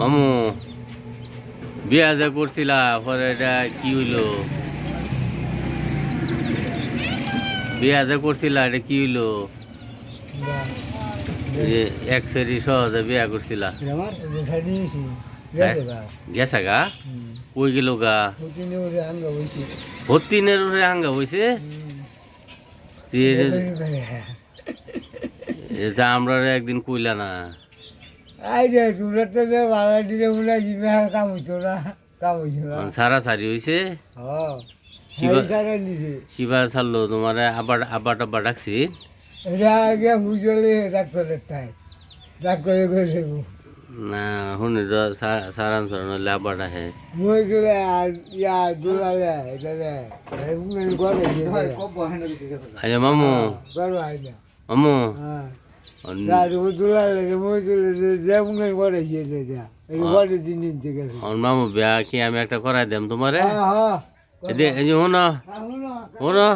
মামু বিয়া যে করছিলা পরে এটা কি হইলো? বিয়া যে করছিলা এটা কি হইলো? যে এক সেরি সহজে বিয়া করছিলা গেছা গা কই গেল গা হতিনের হাঙ্গা হয়েছে। এটা আমরা একদিন কইলা না সারা সারি হয়েছে। কিবা ছাড়লো তোমার আবার আবার টাব্বা ডাকছি না শুনি তো সারান সরলে আবার ডাকে আচ্ছা মামু মামু মামু বিয়া কি আমি একটা করাই দেম তোমারে এই যে শোনো শোনো